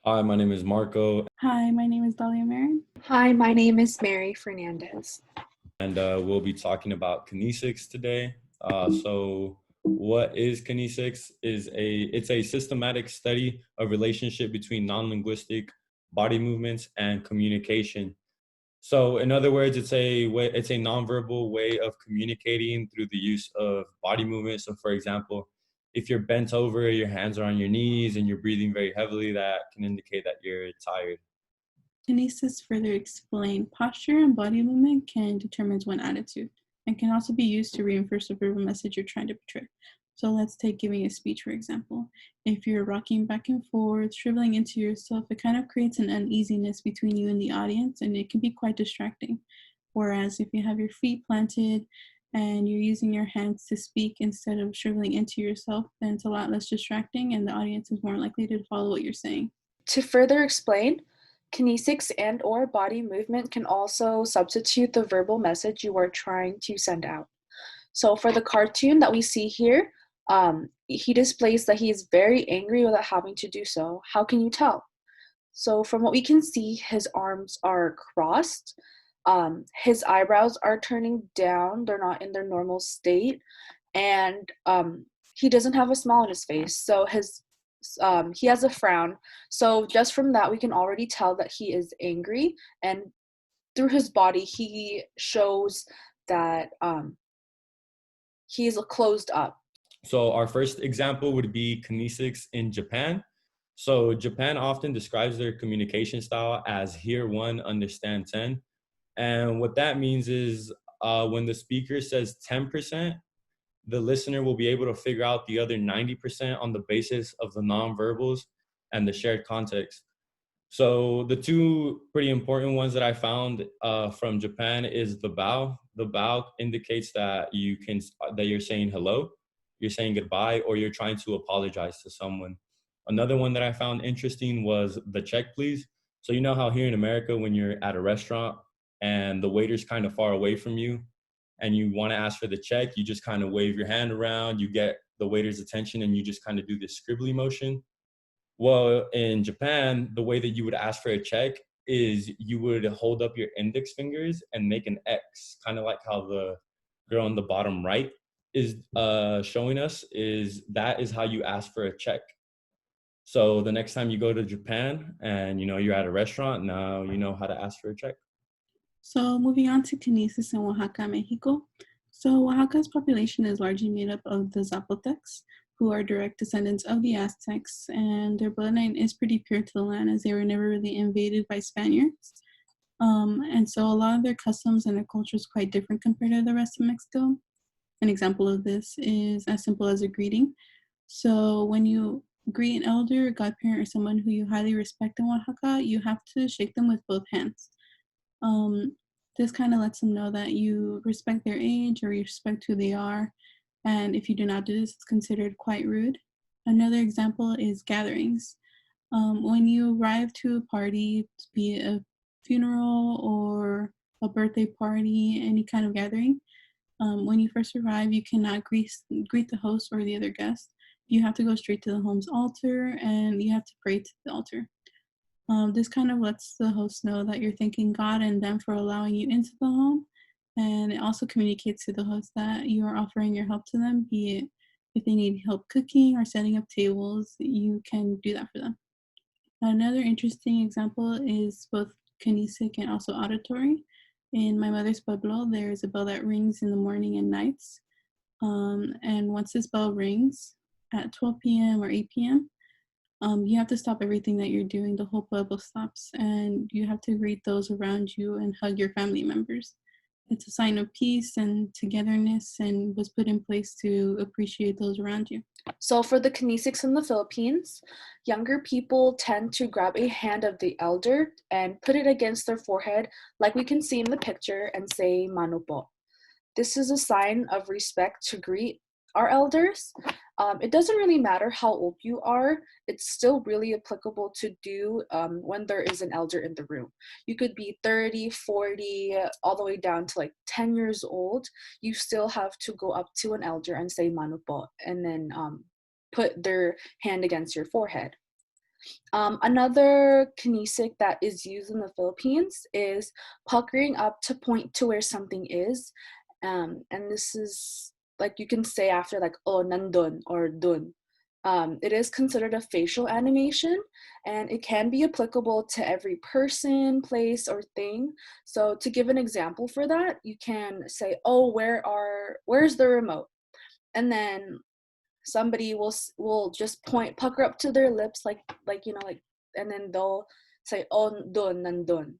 Hi, my name is Marco, Hi, my name is Dahlia Marin. Hi, my name is Mary Fernandez. and we'll be talking about kinesics today. What is kinesics? It's a systematic study of relationship between non-linguistic body movements and communication. So, in other words, it's a nonverbal way of communicating through the use of body movement. So, for example, if you're bent over, your hands are on your knees, and you're breathing very heavily, that can indicate that you're tired. Kinesis further explain posture and body movement can determine one attitude and can also be used to reinforce the verbal message you're trying to portray. So let's take giving a speech, for example. If you're rocking back and forth, shriveling into yourself, it kind of creates an uneasiness between you and the audience, and it can be quite distracting. Whereas if you have your feet planted and you're using your hands to speak instead of shriveling into yourself, then it's a lot less distracting and the audience is more likely to follow what you're saying. To further explain, kinesics and/or body movement can also substitute the verbal message you are trying to send out. So for the cartoon that we see here, he displays that he is very angry without having to do so. How can you tell? So from what we can see, his arms are crossed. His eyebrows are turning down. They're not in their normal state. And he doesn't have a smile on his face. So he has a frown. So just from that, we can already tell that he is angry. And through his body, he shows that he's closed up. So our first example would be kinesics in Japan. So Japan often describes their communication style as hear one, understand 10. And what that means is when the speaker says 10%, the listener will be able to figure out the other 90% on the basis of the nonverbals and the shared context. So the two pretty important ones that I found from Japan is the bow. The bow indicates that you're saying hello, you're saying goodbye, or you're trying to apologize to someone. Another one that I found interesting was the check, please. So you know how here in America, when you're at a restaurant and the waiter's kind of far away from you, and you want to ask for the check, you just kind of wave your hand around, you get the waiter's attention, and you just kind of do this scribbly motion. Well, in Japan, the way that you would ask for a check is you would hold up your index fingers and make an X, kind of like how the girl on the bottom right is showing us. Is how you ask for a check. So the next time you go to Japan and you're at a restaurant, now you know how to ask for a check. So moving on to Kinesis in Oaxaca, Mexico. So Oaxaca's population is largely made up of the Zapotecs, who are direct descendants of the Aztecs, and their bloodline is pretty pure to the land as they were never really invaded by Spaniards. And so a lot of their customs and their culture is quite different compared to the rest of Mexico. An example of this is as simple as a greeting. So when you greet an elder, a godparent, or someone who you highly respect in Oaxaca, you have to shake them with both hands. Um, this kind of lets them know that you respect their age or you respect who they are. And if you do not do this, it's considered quite rude. Another example is gatherings. When you arrive to a party, be it a funeral or a birthday party, any kind of gathering, when you first arrive, you cannot greet the host or the other guests. You have to go straight to the home's altar and you have to pray to the altar. This kind of lets the host know that you're thanking God and them for allowing you into the home. And it also communicates to the host that you are offering your help to them, be it if they need help cooking or setting up tables, you can do that for them. Another interesting example is both kinesic and also auditory. In my mother's pueblo, there's a bell that rings in the morning and nights. And once this bell rings at 12 p.m. or 8 p.m., you have to stop everything that you're doing. The whole pueblo stops, and you have to greet those around you and hug your family members. It's a sign of peace and togetherness and was put in place to appreciate those around you. So for the kinesics in the Philippines, younger people tend to grab a hand of the elder and put it against their forehead, like we can see in the picture, and say "Mano po." This is a sign of respect to greet our elders. It doesn't really matter how old you are. It's still really applicable to do when there is an elder in the room. You could be 30, 40, all the way down to like 10 years old. You still have to go up to an elder and say "Mano po," and then put their hand against your forehead. Another kinesic that is used in the Philippines is puckering up to point to where something is. And this is like you can say after like, oh, nandun or dun. It is considered a facial animation, and it can be applicable to every person, place, or thing. So to give an example for that, you can say, oh, where's the remote? And then somebody will just pucker up to their lips like and then they'll say, oh, dun nandun.